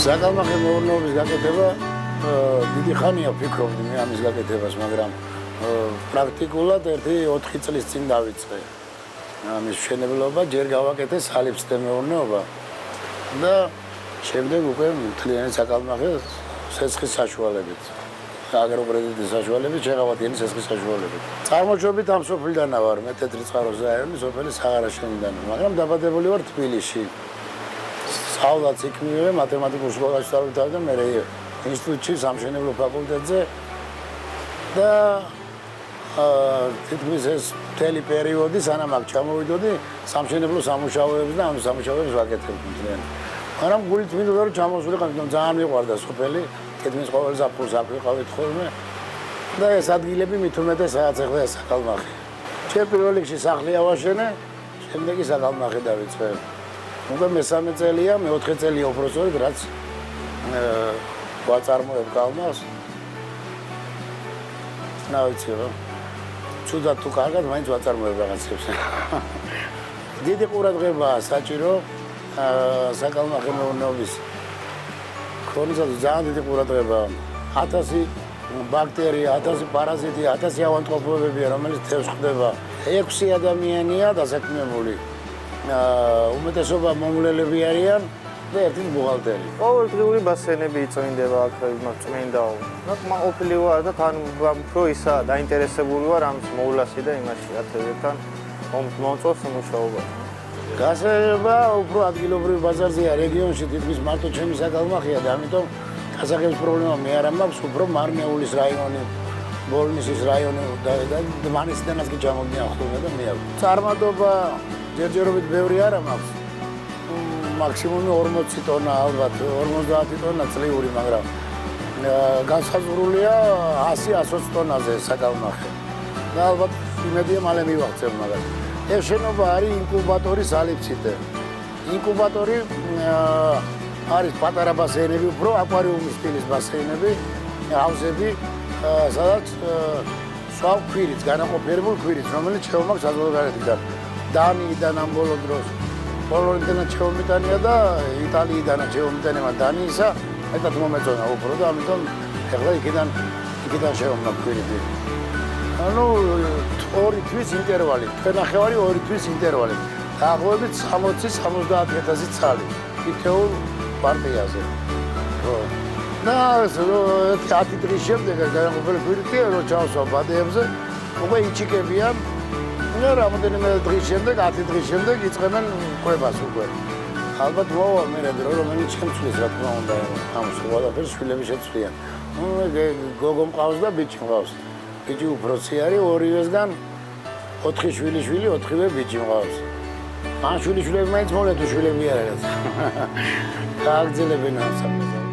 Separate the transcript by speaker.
Speaker 1: საკალმახე მეურნეობის გაკეთება დიდი ხანია ვფიქრობდი მე ამის გაკეთებას, მაგრამ პრაქტიკულად 1-4 წლის წინ დავიწყე. ამის მშენებლობა ჯერ გავაკეთე სალიფსტე მეურნეობა და შემდეგ უკვე მთლიანი საკალმახე ცეცხლის საშუალებით. აგროკრედიტის საშუალებით, შეღავათიანი ცეცხლის საშუალებით. წარმოშობით ამ სოფლიდანა ვარ, მე თეთრიწყაროს რაიონის სოფელი საღარაშენიდან, მაგრამ დაბადებული ვარ თბილისში. სწავლაც იქ მივიღე, მათემატიკურ სკოლაში დავიწყე და მე ინსტიტუტში სამშენებლო ფაკულტეტზე და თითქმის ეს მთელი პერიოდი სანამ აქ ჩამოვიდოდი, სამშენებლო სამუშაოებს და ამ სამუშაოებს ვაკეთებდი მთლიან. მაგრამ გულით მინდოდა რომ ჩამოსულიყავ, იმიტომ ძალიან მიყვარდა სოფელი, კედმის ყოველ ზაფხულს აქ ვიყავით ხოლმე და ეს ადგილები მით უმეტეს რაღაც ახლა საკალმახე. ჩემ პირველ რიგში სახლი ავაშენე, შემდეგ კი საკალმახე დავიწყე. უკვე მესამე წელია, მეოთხე წელია უბრალოდ რაც ვაწარმოებ კალმახს. ნავიცი რა. ცუდად თუ კარგად მაინც ვაწარმოებ რაღაცებს. დიდი ყურადღებაა საჭირო საკალმახე მეურნეობის ქონისაც ძალიან დიდი ყურადღება. 1000 ბაქტერია, 1000 პარაზიტი, 1000 ავადმყოფობებია, რომელიც თევზს ხდება. 6 ადამიანია დასაქმებული. უმეტესობა მომვლელები არიან და ერთი ბუღალტერი.
Speaker 2: ყოველდღიური ბასენები იწმინდება აქ წმინდაო. მაგრამ ყოფილი ვარ და თან უფრო ისა დაინტერესებული ვარ ამ მოვლასი და იმაში ათევებთან მომწონს მუშაობა.
Speaker 1: გასაღება უფრო ადგილობრივ ბაზარზეა რეგიონში თითქმის მარტო ჩემი საკალმახია და ამიტომ გასაღების პრობლემა მე არ მაქვს, უფრო მარნეულის რაიონი, ბოლნისის რაიონი და დმანისიდანაც კი ჩამოდიან ხოლმე და მე არ. წარმატება ჯერჯერობით ბევრი არ მაქვს. მაქსიმუმი 40 ტონა, ალბათ 50 ტონა წლიური, მაგრამ განსაზღვრულია 100-120 ტონაზე საკალმახე. და ალბათ იმედია მალე მივაღწევ მაგას. ეს შენობა არის ინკუბატორი სალიფციტე. ინკუბატორი არის პატარა ბასეინები, უფრო აკვარიუმის სტილის ბასეინები, ჰაუსები, სადაც სვავ ქვირიც, განაყოფიერებულ ქვირიც, რომელიც შეომაქვს საზღვარგარეთიდან. დანიიდან ამ ბოლო დროს პოლონეთიდან შემომიტანია და იტალიიდან შემომიტანება დანიისა, მეტად მომეწონა უფრო და ამიტომ ახლა იქიდან შევამნა ქვირითი. ანუ 2 თვის ინტერვალი, თქვენახევარი 2 თვის ინტერვალი. დაახლოებით 60-70,000 ცალი თითოეულ პარტიაზე. ხო. და 10 დღის შემდეგ განაყოფილი ქვირითი რო ჩავსვა ბადეებზე, უკვე იჩიკებიან. და რამოდენიმე დღის შემდეგ, 10 დღის შემდეგ იწყებენ კვებას უკვე. ალბათ მოვა მე დრო რომელიც შემცვლის რა თქმა უნდა ამ ყველაფერს შვილები შეცვლიან. გოგო მყავს და ბიჭი მყავს. ბიჭი უფროსი არის ორივესგან 4 შვილი, 4-ვე ბიჭი მყავს. ამ შვილები მაინც მოლე თუ შვილები არ არის. გააგრძელებენ ამ სამყაროს.